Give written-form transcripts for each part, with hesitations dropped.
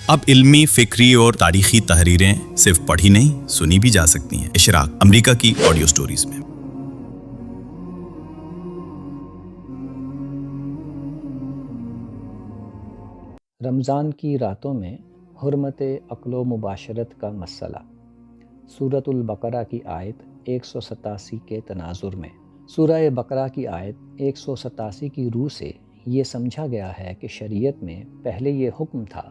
اب علمی، فکری اور تاریخی تحریریں صرف پڑھی نہیں سنی بھی جا سکتی ہیں۔ اشراق، امریکہ کی آڈیو سٹوریز میں۔ رمضان کی راتوں میں حرمت عقل و مباشرت کا مسئلہ۔ سورۃ البقرہ کی آیت 187 کے تناظر میں۔ سورہ بقرہ کی آیت 187 کی روح سے یہ سمجھا گیا ہے کہ شریعت میں پہلے یہ حکم تھا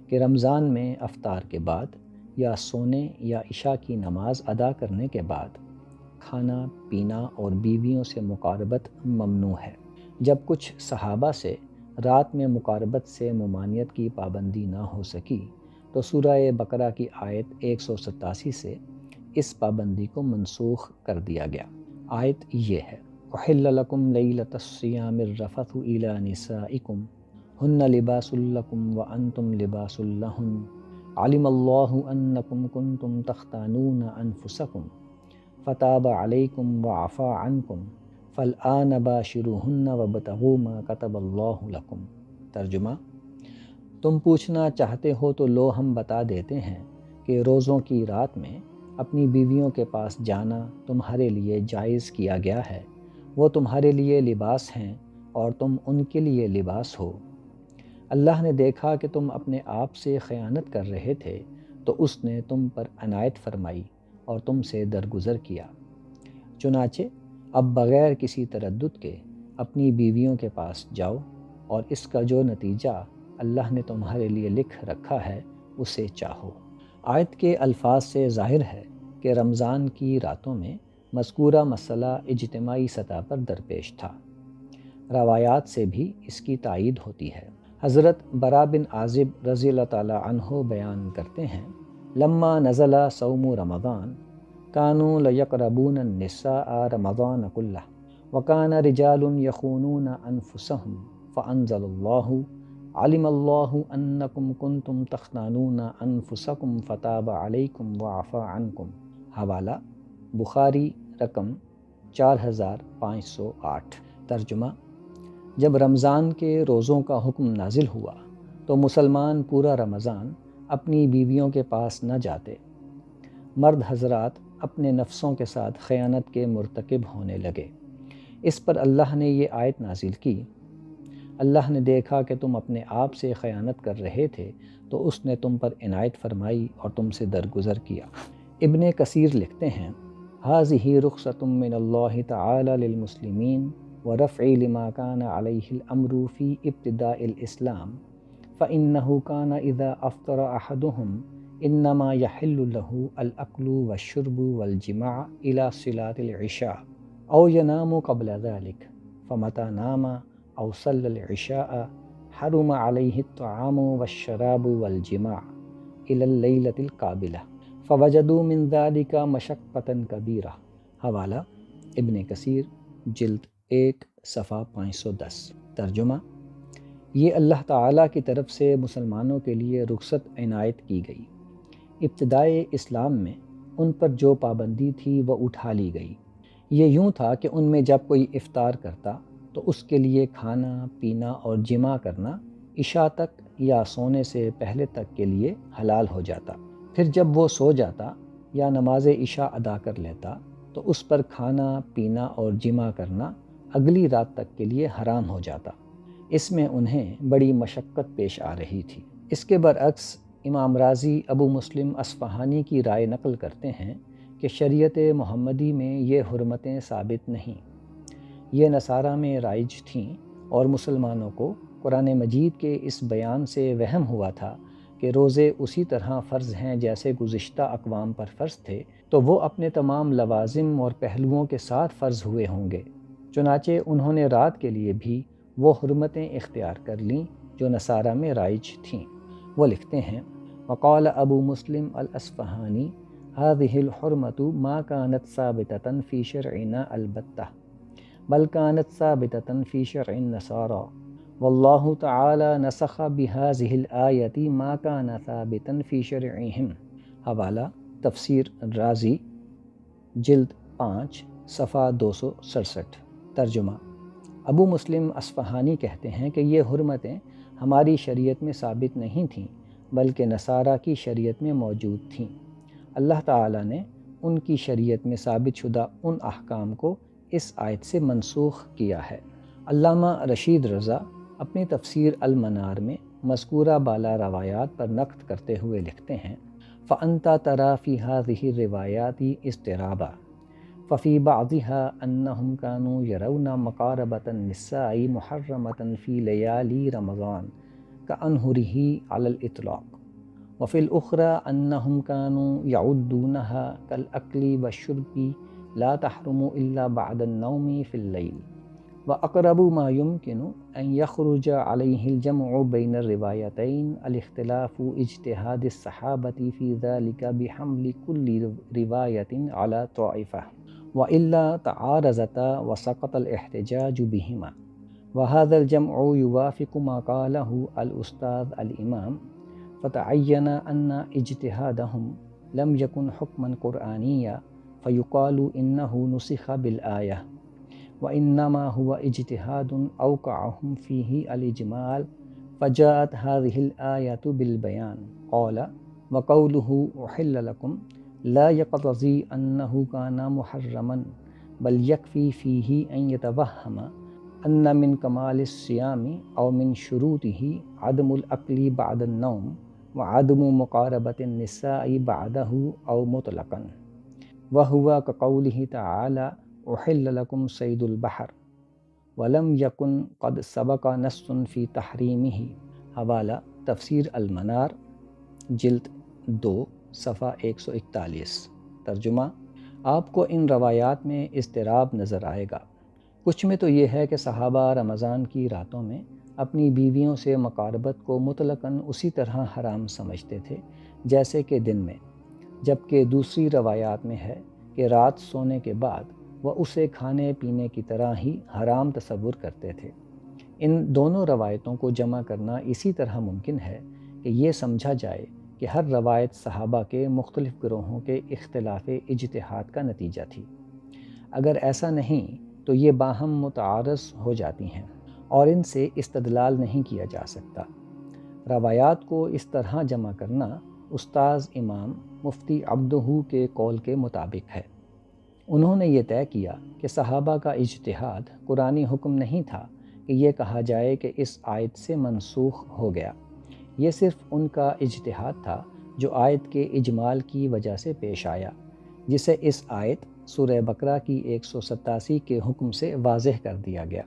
کہ رمضان میں افطار کے بعد یا سونے یا عشاء کی نماز ادا کرنے کے بعد کھانا پینا اور بیویوں سے مقاربت ممنوع ہے۔ جب کچھ صحابہ سے رات میں مقاربت سے ممانعت کی پابندی نہ ہو سکی تو سورہ بقرہ کی آیت 187 سے اس پابندی کو منسوخ کر دیا گیا۔ آیت یہ ہے: احل لکم لیلۃ الصیام الرفث الی نسائکم ہن لباس لکم وانتم لباس لہن علم اللہ انکم کنتم تختانون انفسکم فتاب علیکم وعفا عنکم فالآن باشروہن وابتغوا ما کتب اللہ لکم۔ ترجمہ: تم پوچھنا چاہتے ہو تو لو ہم بتا دیتے ہیں کہ روزوں کی رات میں اپنی بیویوں کے پاس جانا تمہارے لیے جائز کیا گیا ہے۔ وہ تمہارے لیے لباس ہیں اور تم ان کے لیے لباس ہو۔ اللہ نے دیکھا کہ تم اپنے آپ سے خیانت کر رہے تھے تو اس نے تم پر عنایت فرمائی اور تم سے درگزر کیا۔ چنانچہ اب بغیر کسی تردد کے اپنی بیویوں کے پاس جاؤ اور اس کا جو نتیجہ اللہ نے تمہارے لیے لکھ رکھا ہے اسے چاہو۔ آیت کے الفاظ سے ظاہر ہے کہ رمضان کی راتوں میں مذکورہ مسئلہ اجتماعی سطح پر درپیش تھا۔ روایات سے بھی اس کی تائید ہوتی ہے۔ حضرت براء بن عازب رضی اللہ تعالی عنہ بیان کرتے ہیں: لما نزل صوم رمضان كانوا ليقربون النساء رمضان كله وكان رجال يخونون أنفسهم فأنزل الله علم الله أنكم كنتم تختانون أنفسكم فتاب عليكم وعفا عنكم۔ حوالہ: بخاری رقم 4508۔ ترجمہ: جب رمضان کے روزوں کا حکم نازل ہوا تو مسلمان پورا رمضان اپنی بیویوں کے پاس نہ جاتے۔ مرد حضرات اپنے نفسوں کے ساتھ خیانت کے مرتکب ہونے لگے۔ اس پر اللہ نے یہ آیت نازل کی: اللہ نے دیکھا کہ تم اپنے آپ سے خیانت کر رہے تھے تو اس نے تم پر عنایت فرمائی اور تم سے درگزر کیا۔ ابن کثیر لکھتے ہیں: هذه رخصة من اللہ تعالی للمسلمین ورفع لما كان عليه الامر في ابتداء الاسلام فإنه كان اذا افطر احدهم انما يحل له الاكل والشرب والجماع الى صلاة العشاء او ينام قبل ذلك فمتى نام او صلى العشاء حرم عليه الطعام والشراب والجماع الى الليلة القابلة فوجدوا من ذلك مشقة كبيرة۔ حوالہ: ابن کثیر جلد 1 صفحہ 510۔ ترجمہ: یہ اللہ تعالیٰ کی طرف سے مسلمانوں کے لیے رخصت عنایت کی گئی۔ ابتدائے اسلام میں ان پر جو پابندی تھی وہ اٹھا لی گئی۔ یہ یوں تھا کہ ان میں جب کوئی افطار کرتا تو اس کے لیے کھانا پینا اور جماع کرنا عشاء تک یا سونے سے پہلے تک کے لیے حلال ہو جاتا۔ پھر جب وہ سو جاتا یا نماز عشاء ادا کر لیتا تو اس پر کھانا پینا اور جماع کرنا اگلی رات تک کے لیے حرام ہو جاتا۔ اس میں انہیں بڑی مشقت پیش آ رہی تھی۔ اس کے برعکس امام رازی ابو مسلم اصفہانی کی رائے نقل کرتے ہیں کہ شریعت محمدی میں یہ حرمتیں ثابت نہیں، یہ نصارہ میں رائج تھیں، اور مسلمانوں کو قرآن مجید کے اس بیان سے وہم ہوا تھا کہ روزے اسی طرح فرض ہیں جیسے گزشتہ اقوام پر فرض تھے، تو وہ اپنے تمام لوازم اور پہلوؤں کے ساتھ فرض ہوئے ہوں گے۔ چنانچہ انہوں نے رات کے لیے بھی وہ حرمتیں اختیار کر لیں جو نصارہ میں رائج تھیں۔ وہ لکھتے ہیں: وقال ابو مسلم الاصفہانی هذه الحرمة ما كانت ثابتة في شرعنا البتة بل كانت ثابتة في شرع النصارى والله تعالى نسخ بهذه الآية ما كان ثابتا في شرعهم۔ حوالہ: تفسیر رازی جلد 5 صفحہ 267۔ ترجمہ: ابو مسلم اصفہانی کہتے ہیں کہ یہ حرمتیں ہماری شریعت میں ثابت نہیں تھیں بلکہ نصارہ کی شریعت میں موجود تھیں۔ اللہ تعالیٰ نے ان کی شریعت میں ثابت شدہ ان احکام کو اس آیت سے منسوخ کیا ہے۔ علامہ رشید رضا اپنی تفسیر المنار میں مذکورہ بالا روایات پر نقد کرتے ہوئے لکھتے ہیں فَأَنْتَ تَرَى فِي هَذِهِ الرِّوَایَاتِ اضْطِرَابًا فَفِي بَعْضِهَا أَنَّهُمْ كَانُوا يَرَوْنَ مَقَارَبَةَ النِّسَاءِ مُحَرَّمَةً فِي لَيَالِي رَمَضَانَ كَأَنْهُرِهِ عَلَى الْإِطْلَاقِ وفي الأخرى أنهم كانوا يعدونها كالأكل والشرب لا تحرم إلا بعد النوم في الليل وأقرب ما يمكن أن يخرج عليه الجمع بين الروايتين الاختلاف اجتهاد الصحابة في ذلك بحمل كل رواية على طائفة وإلا تعارضتا وسقط الاحتجاج بهما وهذا الجمع يوافق ما قاله الأستاذ الإمام فتعين أن اجتهادهم لم يكن حكما قرآنيا فيقال إنه نسخ بالآية وإنما هو اجتهاد أوقعهم فيه الإجمال فجاءت هذه الآية بالبيان قال وقوله أحل لكم لا يقتضي أنه كان محرما بل يكفي فيه أن يتوهم أن من كمال الصيام أو من شروطه عدم الأكل بعد النوم وعدم مقاربة النساء بعده أو مطلقا وهو كقوله تعالى أحل لكم صيد البحر ولم يكن قد سبق نص في تحريمه حوالہ تفسیر المنار جلد 2 صفحہ 141 ترجمہ آپ کو ان روایات میں اضطراب نظر آئے گا۔ کچھ میں تو یہ ہے کہ صحابہ رمضان کی راتوں میں اپنی بیویوں سے مقاربت کو مطلقاً اسی طرح حرام سمجھتے تھے جیسے کہ دن میں، جبکہ دوسری روایات میں ہے کہ رات سونے کے بعد وہ اسے کھانے پینے کی طرح ہی حرام تصور کرتے تھے۔ ان دونوں روایتوں کو جمع کرنا اسی طرح ممکن ہے کہ یہ سمجھا جائے کہ ہر روایت صحابہ کے مختلف گروہوں کے اختلاف اجتہاد کا نتیجہ تھی۔ اگر ایسا نہیں تو یہ باہم متعارض ہو جاتی ہیں اور ان سے استدلال نہیں کیا جا سکتا۔ روایات کو اس طرح جمع کرنا استاذ امام مفتی عبدہ کے قول کے مطابق ہے۔ انہوں نے یہ طے کیا کہ صحابہ کا اجتہاد قرآنی حکم نہیں تھا کہ یہ کہا جائے کہ اس آیت سے منسوخ ہو گیا، یہ صرف ان کا اجتہاد تھا جو آیت کے اجمال کی وجہ سے پیش آیا، جسے اس آیت سورہ بقرہ کی 187 کے حکم سے واضح کر دیا گیا۔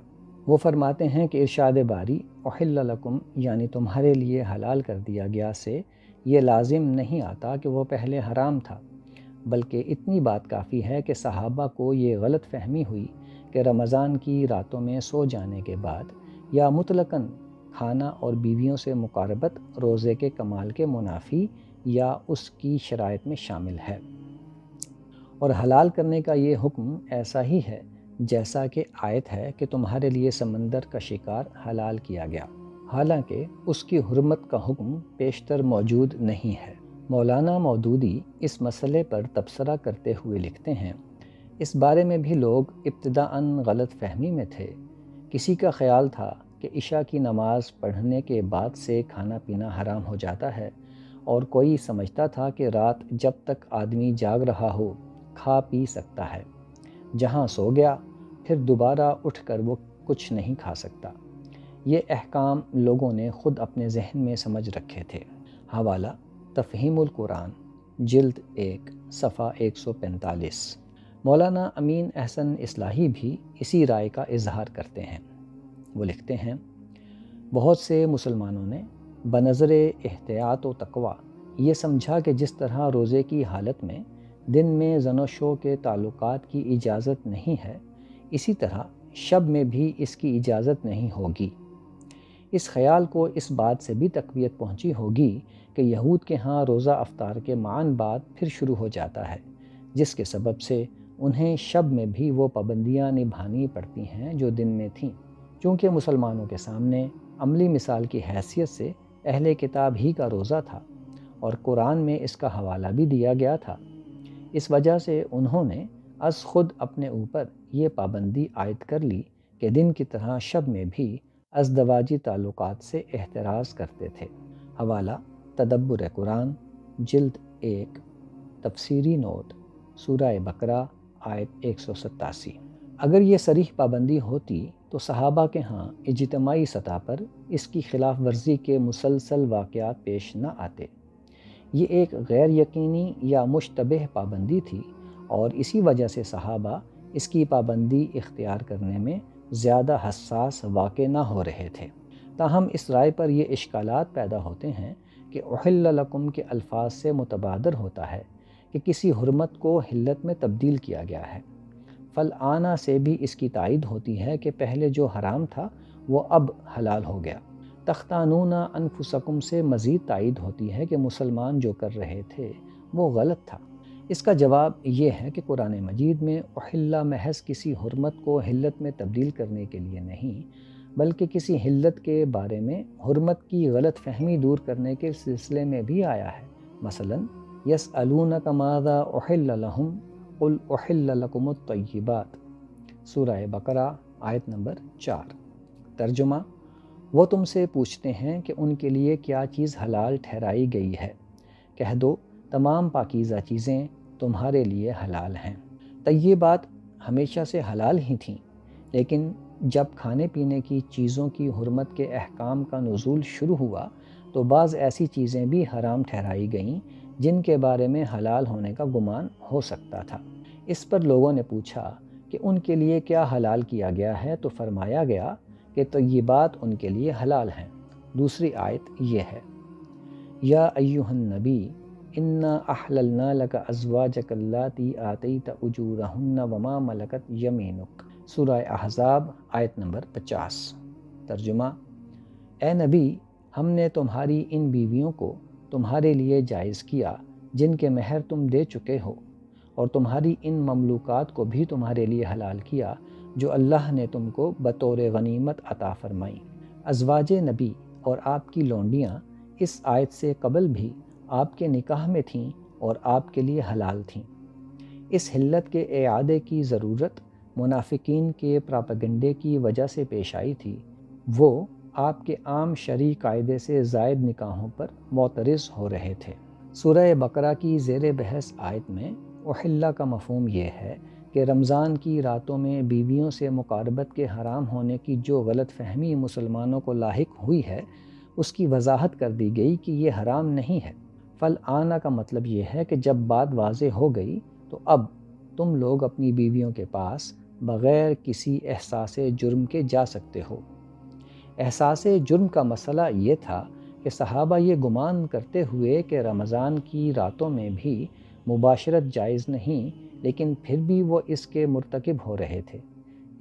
وہ فرماتے ہیں کہ ارشاد باری احل لکم یعنی تمہارے لیے حلال کر دیا گیا سے یہ لازم نہیں آتا کہ وہ پہلے حرام تھا، بلکہ اتنی بات کافی ہے کہ صحابہ کو یہ غلط فہمی ہوئی کہ رمضان کی راتوں میں سو جانے کے بعد یا مطلقاً کھانا اور بیویوں سے مقاربت روزے کے کمال کے منافی یا اس کی شرائط میں شامل ہے، اور حلال کرنے کا یہ حکم ایسا ہی ہے جیسا کہ آیت ہے کہ تمہارے لیے سمندر کا شکار حلال کیا گیا، حالانکہ اس کی حرمت کا حکم پیشتر موجود نہیں ہے۔ مولانا مودودی اس مسئلے پر تبصرہ کرتے ہوئے لکھتے ہیں اس بارے میں بھی لوگ ابتداءً غلط فہمی میں تھے۔ کسی کا خیال تھا کہ عشاء کی نماز پڑھنے کے بعد سے کھانا پینا حرام ہو جاتا ہے، اور کوئی سمجھتا تھا کہ رات جب تک آدمی جاگ رہا ہو کھا پی سکتا ہے، جہاں سو گیا پھر دوبارہ اٹھ کر وہ کچھ نہیں کھا سکتا۔ یہ احکام لوگوں نے خود اپنے ذہن میں سمجھ رکھے تھے۔ حوالہ تفہیم القرآن جلد 1 صفحہ 145۔ مولانا امین احسن اصلاحی بھی اسی رائے کا اظہار کرتے ہیں۔ وہ لکھتے ہیں بہت سے مسلمانوں نے بنظر احتیاط و تقوی یہ سمجھا کہ جس طرح روزے کی حالت میں دن میں زن و شو کے تعلقات کی اجازت نہیں ہے، اسی طرح شب میں بھی اس کی اجازت نہیں ہوگی۔ اس خیال کو اس بات سے بھی تقویت پہنچی ہوگی کہ یہود کے ہاں روزہ افطار کے معاً بعد پھر شروع ہو جاتا ہے، جس کے سبب سے انہیں شب میں بھی وہ پابندیاں نبھانی پڑتی ہیں جو دن میں تھیں۔ چونکہ مسلمانوں کے سامنے عملی مثال کی حیثیت سے اہل کتاب ہی کا روزہ تھا اور قرآن میں اس کا حوالہ بھی دیا گیا تھا، اس وجہ سے انہوں نے از خود اپنے اوپر یہ پابندی عائد کر لی کہ دن کی طرح شب میں بھی ازدواجی تعلقات سے احتراز کرتے تھے۔ حوالہ تدبر قرآن جلد 1 تفسیری نوٹ سورہ بقرہ آیت 187۔ اگر یہ صریح پابندی ہوتی تو صحابہ کے ہاں اجتماعی سطح پر اس کی خلاف ورزی کے مسلسل واقعات پیش نہ آتے۔ یہ ایک غیر یقینی یا مشتبہ پابندی تھی اور اسی وجہ سے صحابہ اس کی پابندی اختیار کرنے میں زیادہ حساس واقع نہ ہو رہے تھے۔ تاہم اس رائے پر یہ اشکالات پیدا ہوتے ہیں کہ احل لکم کے الفاظ سے متبادر ہوتا ہے کہ کسی حرمت کو حلت میں تبدیل کیا گیا ہے۔ فالآن سے بھی اس کی تائید ہوتی ہے کہ پہلے جو حرام تھا وہ اب حلال ہو گیا۔ تختانون انفسکم سے مزید تائید ہوتی ہے کہ مسلمان جو کر رہے تھے وہ غلط تھا۔ اس کا جواب یہ ہے کہ قرآن مجید میں احل محض کسی حرمت کو حلت میں تبدیل کرنے کے لیے نہیں، بلکہ کسی حلت کے بارے میں حرمت کی غلط فہمی دور کرنے کے سلسلے میں بھی آیا ہے۔ مثلا یسألونک ماذا احل لہم قل احل لکم الطیبات، سورہ بقرہ آیت نمبر 4۔ ترجمہ: وہ تم سے پوچھتے ہیں کہ ان کے لیے کیا چیز حلال ٹھہرائی گئی ہے، کہہ دو تمام پاکیزہ چیزیں تمہارے لیے حلال ہیں۔ طیبات ہمیشہ سے حلال ہی تھیں، لیکن جب کھانے پینے کی چیزوں کی حرمت کے احکام کا نزول شروع ہوا تو بعض ایسی چیزیں بھی حرام ٹھہرائی گئیں جن کے بارے میں حلال ہونے کا گمان ہو سکتا تھا۔ اس پر لوگوں نے پوچھا کہ ان کے لیے کیا حلال کیا گیا ہے، تو فرمایا گیا کہ طیبات ان کے لیے حلال ہیں۔ دوسری آیت یہ ہے، یا ایھا النبی انا احللنا لک ازواجک اللاتی آتیت اجورہن وما ملکت یمینک، سورہ احزاب آیت نمبر 50۔ ترجمہ: اے نبی، ہم نے تمہاری ان بیویوں کو تمہارے لیے جائز کیا جن کے مہر تم دے چکے ہو، اور تمہاری ان مملوکات کو بھی تمہارے لیے حلال کیا جو اللہ نے تم کو بطور غنیمت عطا فرمائیں۔ ازواج نبی اور آپ کی لونڈیاں اس آیت سے قبل بھی آپ کے نکاح میں تھیں اور آپ کے لیے حلال تھیں۔ اس حلت کے اعادے کی ضرورت منافقین کے پراپیگنڈے کی وجہ سے پیش آئی تھی۔ وہ آپ کے عام شرعی قاعدے سے زائد نکاحوں پر معترض ہو رہے تھے۔ سورہ بقرہ کی زیر بحث آیت میں احلہ کا مفہوم یہ ہے کہ رمضان کی راتوں میں بیویوں سے مقاربت کے حرام ہونے کی جو غلط فہمی مسلمانوں کو لاحق ہوئی ہے اس کی وضاحت کر دی گئی کہ یہ حرام نہیں ہے۔ فالآن کا مطلب یہ ہے کہ جب بات واضح ہو گئی تو اب تم لوگ اپنی بیویوں کے پاس بغیر کسی احساس جرم کے جا سکتے ہو۔ احساس جرم کا مسئلہ یہ تھا کہ صحابہ یہ گمان کرتے ہوئے کہ رمضان کی راتوں میں بھی مباشرت جائز نہیں، لیکن پھر بھی وہ اس کے مرتکب ہو رہے تھے،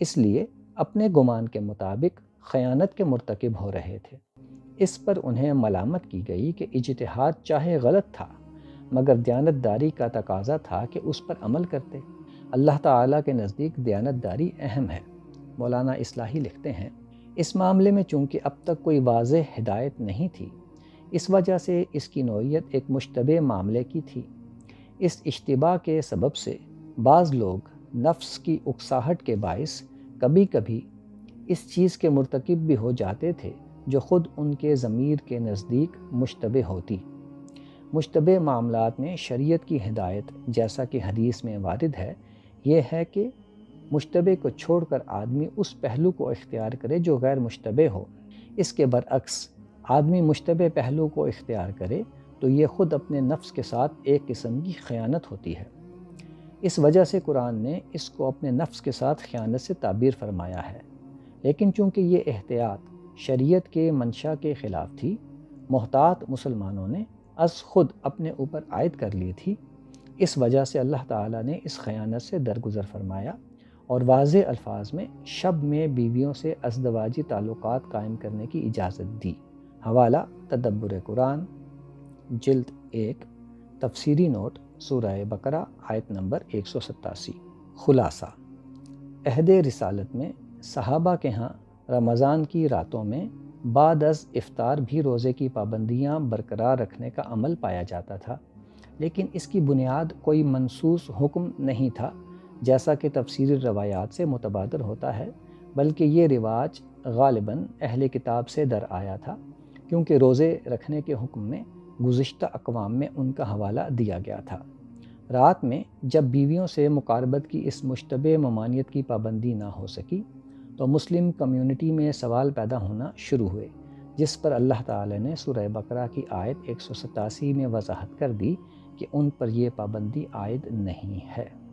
اس لیے اپنے گمان کے مطابق خیانت کے مرتکب ہو رہے تھے۔ اس پر انہیں ملامت کی گئی کہ اجتہاد چاہے غلط تھا مگر دیانت داری کا تقاضا تھا کہ اس پر عمل کرتے۔ اللہ تعالیٰ کے نزدیک دیانت داری اہم ہے۔ مولانا اصلاحی لکھتے ہیں، اس معاملے میں چونکہ اب تک کوئی واضح ہدایت نہیں تھی، اس وجہ سے اس کی نوعیت ایک مشتبہ معاملے کی تھی۔ اس اشتباہ کے سبب سے بعض لوگ نفس کی اکساہٹ کے باعث کبھی کبھی اس چیز کے مرتکب بھی ہو جاتے تھے جو خود ان کے ضمیر کے نزدیک مشتبہ ہوتی۔ مشتبہ معاملات میں شریعت کی ہدایت، جیسا کہ حدیث میں وارد ہے، یہ ہے کہ مشتبہ کو چھوڑ کر آدمی اس پہلو کو اختیار کرے جو غیر مشتبہ ہو۔ اس کے برعکس آدمی مشتبہ پہلو کو اختیار کرے تو یہ خود اپنے نفس کے ساتھ ایک قسم کی خیانت ہوتی ہے۔ اس وجہ سے قرآن نے اس کو اپنے نفس کے ساتھ خیانت سے تعبیر فرمایا ہے، لیکن چونکہ یہ احتیاط شریعت کے منشا کے خلاف تھی، محتاط مسلمانوں نے از خود اپنے اوپر عائد کر لی تھی، اس وجہ سے اللہ تعالیٰ نے اس خیانت سے درگزر فرمایا اور واضح الفاظ میں شب میں بیویوں سے ازدواجی تعلقات قائم کرنے کی اجازت دی۔ حوالہ تدبر قرآن جلد 1 تفسیری نوٹ سورہ بقرہ آیت نمبر 187۔ خلاصہ: عہد رسالت میں صحابہ کے ہاں رمضان کی راتوں میں بعد از افطار بھی روزے کی پابندیاں برقرار رکھنے کا عمل پایا جاتا تھا، لیکن اس کی بنیاد کوئی منصوص حکم نہیں تھا جیسا کہ تفسیری روایات سے متبادر ہوتا ہے، بلکہ یہ رواج غالباً اہل کتاب سے در آیا تھا، کیونکہ روزے رکھنے کے حکم میں گزشتہ اقوام میں ان کا حوالہ دیا گیا تھا۔ رات میں جب بیویوں سے مقاربت کی اس مشتبہ ممانعت کی پابندی نہ ہو سکی تو مسلم کمیونٹی میں سوال پیدا ہونا شروع ہوئے، جس پر اللہ تعالی نے سورہ بقرہ کی آیت 187 میں وضاحت کر دی کہ ان پر یہ پابندی عائد نہیں ہے۔